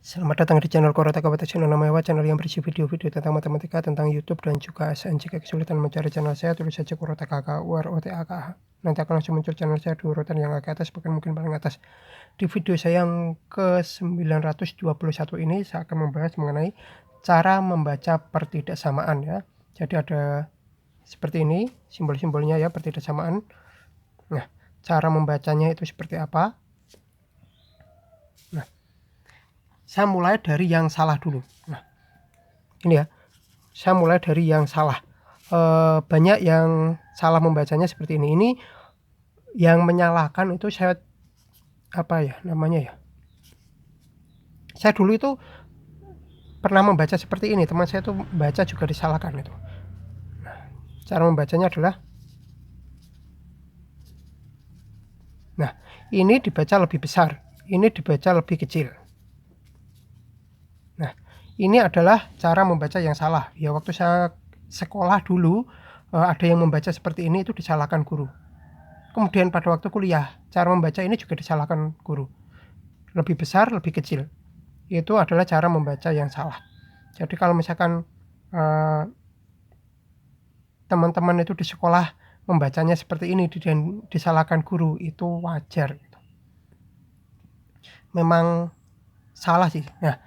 Selamat datang di channel Korataka Channel Namaewa, channel yang berisi video-video tentang matematika, tentang YouTube dan juga ASN. Jika kesulitan mencari channel saya, tulis saja Korataka KUROTAKA. Nanti akan langsung muncul channel saya di urutan yang agak atas, bahkan mungkin paling atas. Di video saya yang ke-921 ini saya akan membahas mengenai cara membaca pertidaksamaan ya. Jadi ada seperti ini simbol-simbolnya ya, pertidaksamaan. Nah, cara membacanya itu seperti apa? Nah, saya mulai dari yang salah dulu. Nah, ini ya, saya mulai dari yang salah. Banyak yang salah membacanya seperti ini. Ini yang menyalahkan itu saya apa ya namanya ya? Saya dulu itu pernah membaca seperti ini. Teman saya tuh baca juga disalahkan itu. Nah, cara membacanya adalah, nah ini dibaca lebih besar, ini dibaca lebih kecil. Nah, ini adalah cara membaca yang salah. Ya, waktu saya sekolah dulu ada yang membaca seperti ini itu disalahkan guru. Kemudian pada waktu kuliah, cara membaca ini juga disalahkan guru. Lebih besar, lebih kecil. Itu adalah cara membaca yang salah. Jadi kalau misalkan teman-teman itu di sekolah membacanya seperti ini dan disalahkan guru, itu wajar. Memang salah sih. Nah,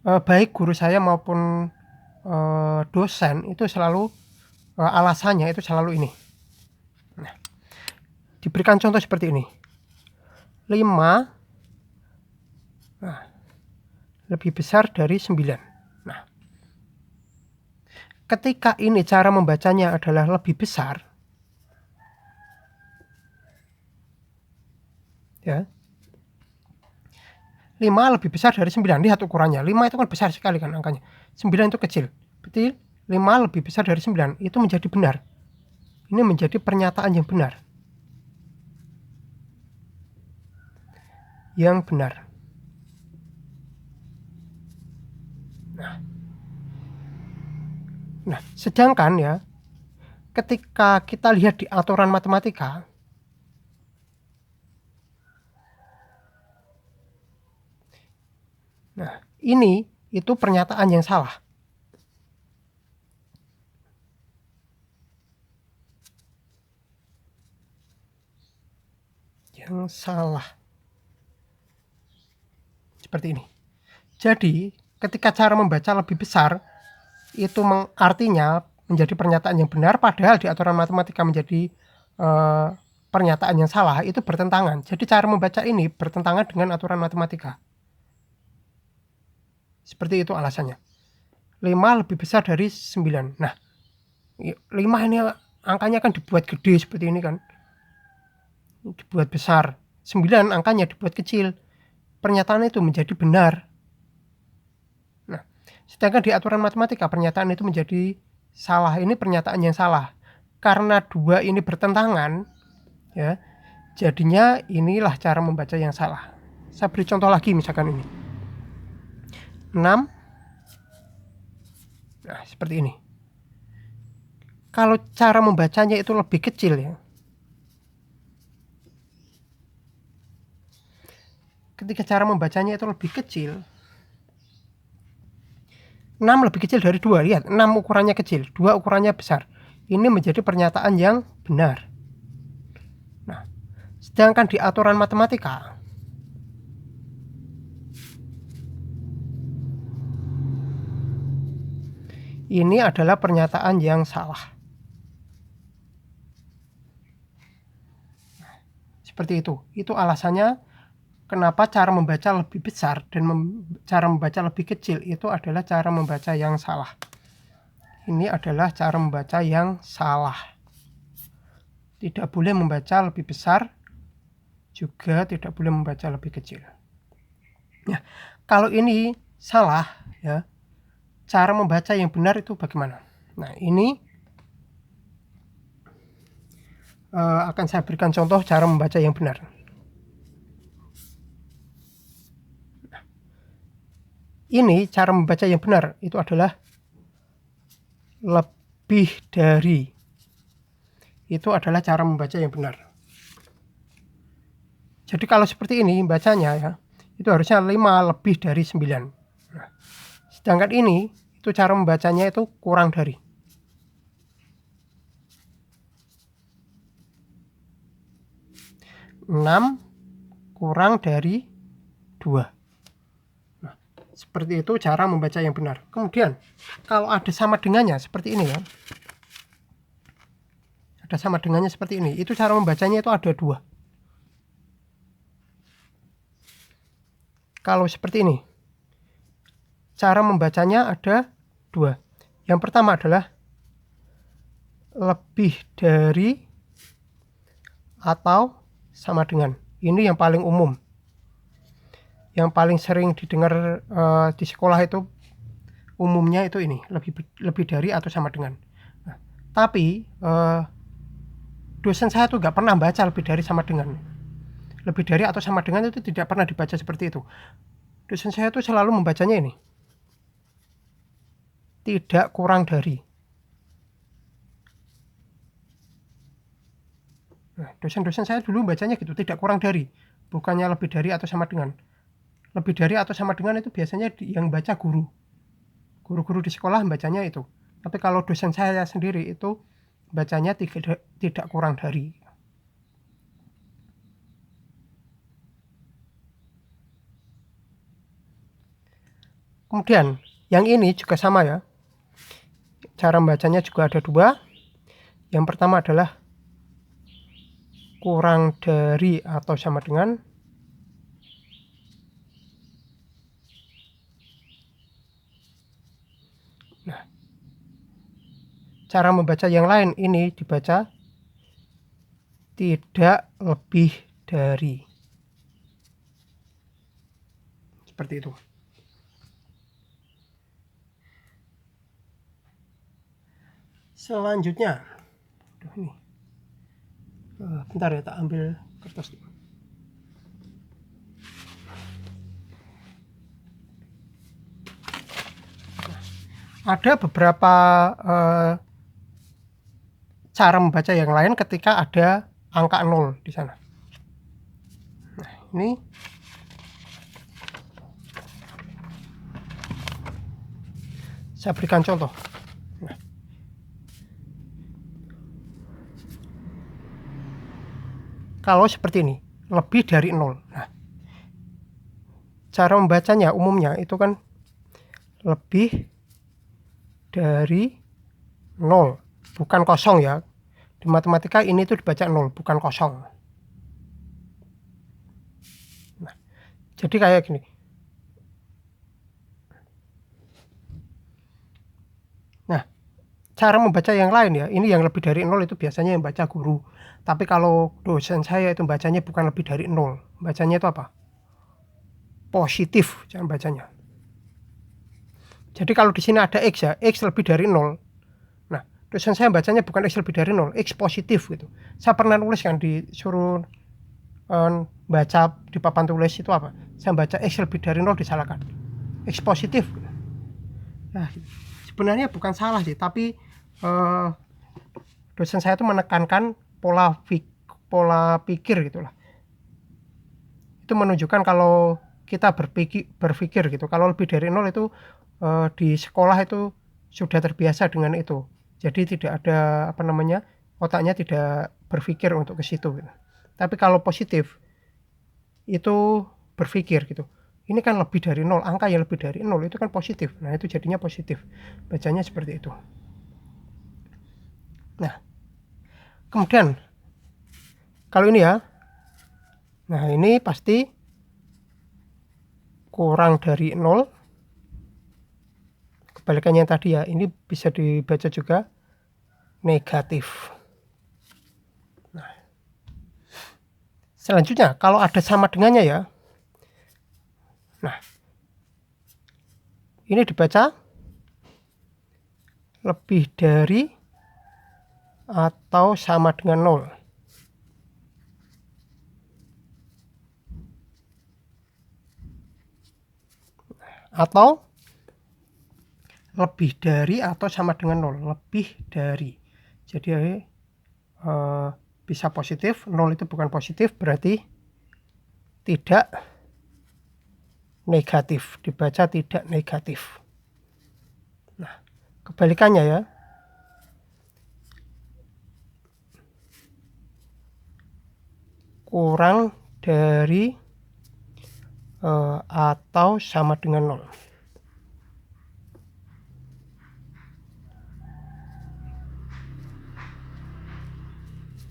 baik guru saya maupun dosen itu selalu alasannya itu selalu ini. Nah, diberikan contoh seperti ini. 5 lebih besar dari 9. Nah, ketika ini cara membacanya adalah lebih besar ya. 5 lebih besar dari 9. Lihat ukurannya. 5 itu kan besar sekali kan angkanya. 9 itu kecil. Berarti 5 lebih besar dari 9 itu menjadi benar. Ini menjadi pernyataan yang benar. Yang benar. Nah, sedangkan ya, ketika kita lihat di aturan matematika, nah ini itu pernyataan yang salah. Yang salah. Seperti ini. Jadi, ketika cara membaca lebih besar, itu artinya menjadi pernyataan yang benar, padahal di aturan matematika menjadi pernyataan yang salah, itu bertentangan. Jadi cara membaca ini bertentangan dengan aturan matematika. Seperti itu alasannya. 5 lebih besar dari 9. Nah, 5 ini angkanya kan dibuat gede seperti ini kan. Dibuat besar. 9 angkanya dibuat kecil. Pernyataan itu menjadi benar. Nah, sedangkan di aturan matematika pernyataan itu menjadi salah. Ini pernyataan yang salah. Karena dua ini bertentangan, ya, jadinya inilah cara membaca yang salah. Saya beri contoh lagi misalkan ini. 6. Nah, seperti ini. Kalau cara membacanya itu lebih kecil ya. Ketika cara membacanya itu lebih kecil, 6 lebih kecil dari 2. Lihat, 6 ukurannya kecil, 2 ukurannya besar. Ini menjadi pernyataan yang benar. Nah, sedangkan di aturan matematika, ini adalah pernyataan yang salah. Seperti itu. Itu alasannya kenapa cara membaca lebih besar dan cara membaca lebih kecil itu adalah cara membaca yang salah. Ini adalah cara membaca yang salah. Tidak boleh membaca lebih besar, juga tidak boleh membaca lebih kecil. Nah, kalau ini salah ya, cara membaca yang benar itu bagaimana? Nah, ini akan saya berikan contoh cara membaca yang benar. Ini cara membaca yang benar itu adalah lebih dari. Itu adalah cara membaca yang benar. Jadi kalau seperti ini bacanya ya, itu harusnya 5 lebih dari 9. Nah, sedangkan ini itu cara membacanya itu kurang dari. 6 kurang dari 2. Nah, seperti itu cara membaca yang benar. Kemudian kalau ada sama dengannya seperti ini ya. Ada sama dengannya seperti ini. Itu cara membacanya itu ada 2. Kalau seperti ini, cara membacanya ada 2. Yang pertama adalah lebih dari atau sama dengan. Ini yang paling umum. Yang paling sering didengar di sekolah itu umumnya itu ini, lebih dari atau sama dengan. Nah, tapi dosen saya tuh nggak pernah baca lebih dari sama dengan. Lebih dari atau sama dengan itu tidak pernah dibaca seperti itu. Dosen saya tuh selalu membacanya ini. Tidak kurang dari. Nah, dosen-dosen saya dulu bacanya gitu, tidak kurang dari. Bukannya lebih dari atau sama dengan. Lebih dari atau sama dengan itu biasanya yang baca guru. Guru-guru di sekolah bacanya itu. Tapi kalau dosen saya sendiri itu bacanya tidak kurang dari. Kemudian yang ini juga sama ya. Cara membacanya juga ada 2. Yang pertama adalah kurang dari atau sama dengan. Nah, cara membaca yang lain ini dibaca tidak lebih dari. Seperti itu. Selanjutnya, ini. Bentar ya, tak ambil kertas dulu. Ada beberapa cara membaca yang lain ketika ada angka 0 di sana. Nah, ini saya berikan contoh. Nah, kalau seperti ini, lebih dari 0. Nah, cara membacanya umumnya itu kan lebih dari 0, bukan kosong ya. Di matematika ini tuh dibaca 0, bukan kosong. Nah, jadi kayak gini. Nah, cara membaca yang lain ya, ini yang lebih dari 0 itu biasanya yang baca guru. Tapi kalau dosen saya itu bacanya bukan lebih dari 0. Bacanya itu apa? Positif cara bacanya. Jadi kalau di sini ada X ya, X lebih dari 0. Nah, dosen saya bacanya bukan X lebih dari 0, X positif gitu. Saya pernah nulis kan disuruh baca di papan tulis itu apa? Saya baca X lebih dari 0 disalahkan. X positif. Nah, sebenarnya bukan salah sih, tapi dosen saya itu menekankan pola pikir gitulah. Itu menunjukkan kalau kita berpikir gitu. Kalau lebih dari 0 itu di sekolah itu sudah terbiasa dengan itu. Jadi tidak ada otaknya tidak berpikir untuk ke situ gitu. Tapi kalau positif itu berpikir gitu. Ini kan lebih dari 0, angka yang lebih dari 0 itu kan positif. Nah, itu jadinya positif. Bacanya seperti itu. Nah, kemudian kalau ini ya. Nah, ini pasti kurang dari 0. Kebalikannya tadi ya, ini bisa dibaca juga negatif. Nah, selanjutnya kalau ada sama dengannya ya. Nah, ini dibaca lebih dari atau sama dengan 0. Atau lebih dari atau sama dengan 0. Lebih dari. Jadi bisa positif. 0 itu bukan positif, berarti tidak negatif, dibaca tidak negatif. Nah, kebalikannya ya. Kurang dari atau sama dengan 0.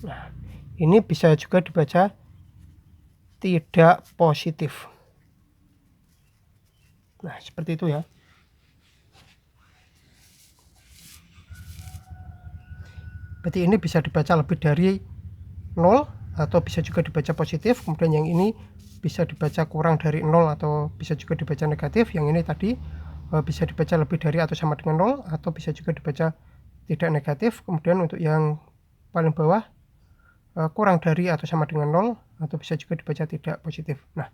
Nah, ini bisa juga dibaca tidak positif. Nah, seperti itu ya. Berarti ini bisa dibaca lebih dari 0 atau bisa juga dibaca positif. Kemudian yang ini bisa dibaca kurang dari 0 atau bisa juga dibaca negatif. Yang ini tadi bisa dibaca lebih dari atau sama dengan 0 atau bisa juga dibaca tidak negatif. Kemudian untuk yang paling bawah kurang dari atau sama dengan 0 atau bisa juga dibaca tidak positif. Nah,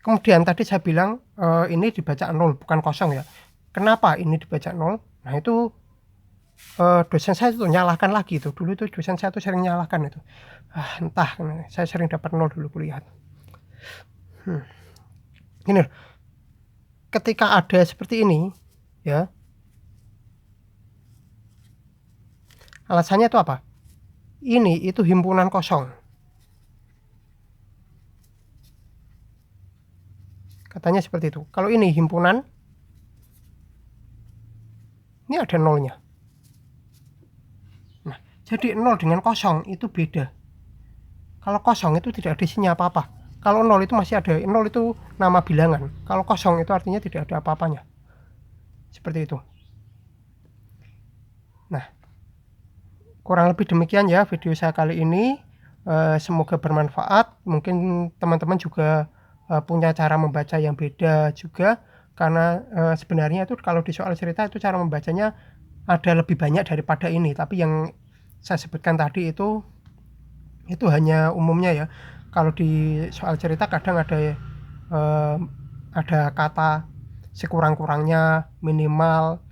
kemudian tadi saya bilang ini dibaca 0 bukan kosong ya. Kenapa ini dibaca 0? Nah, itu dosen saya tuh nyalahkan lagi tuh. Dulu tuh dosen saya tuh sering nyalahkan itu. Entah, saya sering dapat 0 dulu kuliah. Ini ketika ada seperti ini ya, alasannya itu apa? Ini itu himpunan kosong. Katanya seperti itu. Kalau ini himpunan, ini ada 0-nya. Nah, jadi 0 dengan kosong itu beda. Kalau kosong itu tidak ada isinya apa-apa. Kalau 0 itu masih ada. 0 itu nama bilangan. Kalau kosong itu artinya tidak ada apa-apanya. Seperti itu. Nah, kurang lebih demikian ya video saya kali ini. Semoga bermanfaat. Mungkin teman-teman juga punya cara membaca yang beda juga. Karena sebenarnya itu kalau di soal cerita itu cara membacanya ada lebih banyak daripada ini. Tapi yang saya sebutkan tadi itu hanya umumnya ya. Kalau di soal cerita kadang ada kata sekurang-kurangnya, minimal.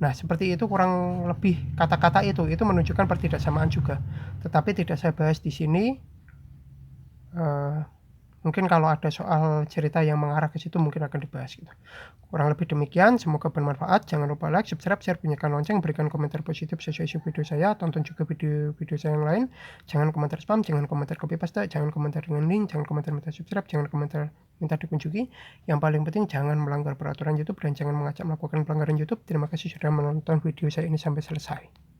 Nah, seperti itu kurang lebih kata-kata itu menunjukkan pertidaksamaan juga. Tetapi tidak saya bahas di sini. Mungkin kalau ada soal cerita yang mengarah ke situ mungkin akan dibahas gitu. Kurang lebih demikian, semoga bermanfaat. Jangan lupa like, subscribe, share, bunyikan lonceng, berikan komentar positif sesuai isi video saya, tonton juga video-video saya yang lain. Jangan komentar spam, jangan komentar copy paste, jangan komentar dengan link, jangan komentar minta subscribe, jangan komentar minta dikunjungi. Yang paling penting jangan melanggar peraturan YouTube dan jangan mengajak melakukan pelanggaran YouTube. Terima kasih sudah menonton video saya ini sampai selesai.